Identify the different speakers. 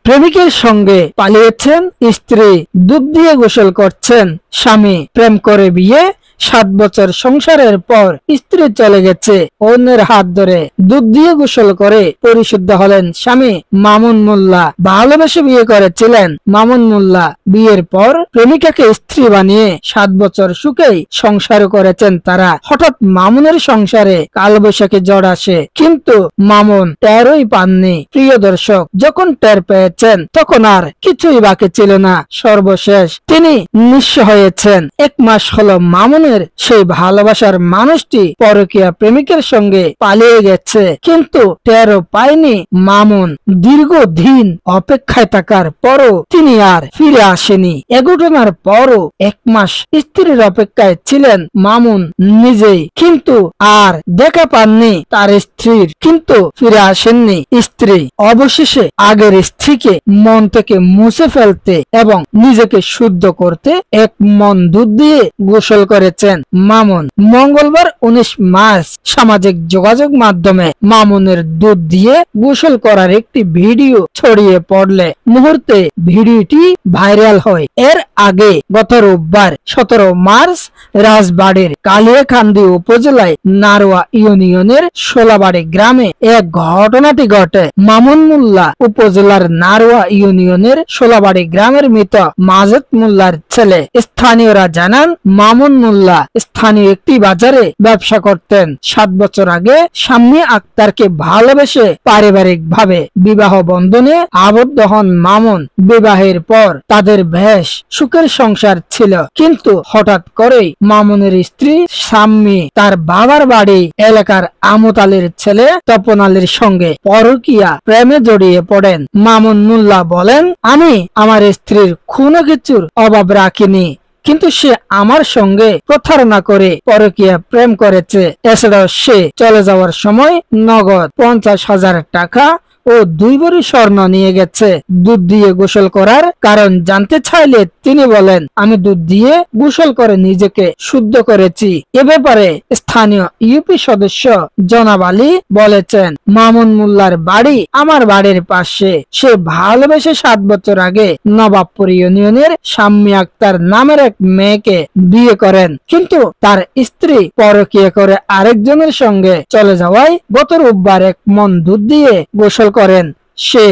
Speaker 1: প্রেমিকের সঙ্গে পালিয়েছেন স্ত্রী, দুধ দিয়ে গোসল করছেন স্বামী, প্রেম করে বিয়ে, 7 বছর সংসারের পর স্ত্রী চলে গেছে অন্যের হাত ধরে, দুধ দিয়ে গোসল করে পরিশুদ্ধ হলেন স্বামী মামুন মোল্লা। ভালোবেসে বিয়ে করেছিলেন মামুন মোল্লা। বিয়ের পর প্রেমিকাকে স্ত্রী বানিয়ে 7 বছর সুখেই সংসার করেছেন তারা। হঠাৎ মামুনের সংসারে কালবৈশাখী ঝড় আসে, কিন্তু মামুন টেরই পাননি। প্রিয় দর্শক, যখন টের পেয়েছেন তখন আর কিছুই বাকি ছিল না। সর্বশেষ তিনি নিঃস্ব হয়েছেন। 1 মাস হলো মামুনের সেই ভালোবাসার মানুষটি পরকীয়া প্রেমিকের সঙ্গে পালিয়ে গেছে, কিন্তু টেরও পায়নি মামুন। দীর্ঘদিন অপেক্ষায় থাকার পরও তিনি আর ফিরে আসেনি। এ ঘটনার পরও 1 মাস স্ত্রীর অপেক্ষায় ছিলেন মামুন নিজেই, কিন্তু আর দেখা পাননি তার স্ত্রীর, কিন্তু ফিরে আসেননি স্ত্রী। অবশেষে আগের স্ত্রীকে মন থেকে মুছে ফেলতে এবং নিজেকে শুদ্ধ করতে 1 মণ দুধ দিয়ে গোসল করেছেন মামুন। মঙ্গলবার 19 মার্চ সামাজিক যোগাযোগ মাধ্যমে মামুনের দুধ দিয়ে গোসল করার একটি ভিডিও ছড়িয়ে পড়লে মুহূর্তে ভিডিওটি ভাইরাল হয়। এর আগে গত রোববার 17 মার্চ রাজবাড়ীর কালিয়াকান্দি উপজেলায় নারোয়া ইউনিয়নের সোলাবাড়ি গ্রামে এক ঘটনাটি ঘটে। মামুন মোল্লা উপজেলার নারোয়া ইউনিয়নের সোলাবাড়ি গ্রামের মৃত মাজেদ মোল্লার ছেলে। স্থানীয়রা জানান, মামুন মোল্লা স্থানীয় একটি বাজারে ব্যবসা করতেন। 7 বছর আগে শাম্মী আক্তারকে ভালোবেসে পারিবারিক ভাবে বিবাহ বন্ধনে আবদ্ধ হন মামুন। বিবাহের পর তাদের বেশ সুখের সংসার ছিল, কিন্তু হঠাৎ করেই মামুনের স্ত্রী শাম্মী তার বাবার বাড়ি এলাকার আমত আলীর ছেলে তপন আলীর সঙ্গে পরকীয়া প্রেমে জড়িয়ে পড়েন। মামুন মোল্লা বলেন, আমি আমার স্ত্রীর কোনো কিছুর অভাব রাখিনি, কিন্তু সে আমার সঙ্গে প্রতারণা করে পরকীয়া প্রেম করেছে। এছাড়াও সে চলে যাওয়ার সময় নগদ 50,000 টাকা ও 2 ভরি স্বর্ণ নিয়ে গেছে। দুধ দিয়ে গোসল করার কারণ জানতে চাইলে তিনি বলেন, আমি দুধ দিয়ে গোসল করে নিজেকে শুদ্ধ করেছি। এ ব্যাপারে স্থানীয় ইউপি সদস্য জনাব আলী বলেছেন, মামুন মোল্লার বাড়ি আমার বাড়ির পাশে। সে ভালোবেসে 7 বছর আগে নবাবপুর ইউনিয়নের শাম্মী আক্তার নামের এক মেয়েকে বিয়ে করেন, কিন্তু তার স্ত্রী পরকীয়া করে আরেকজনের সঙ্গে চলে যাওয়ায় গত রোববার 1 মণ দুধ দিয়ে গোসল করেন সে।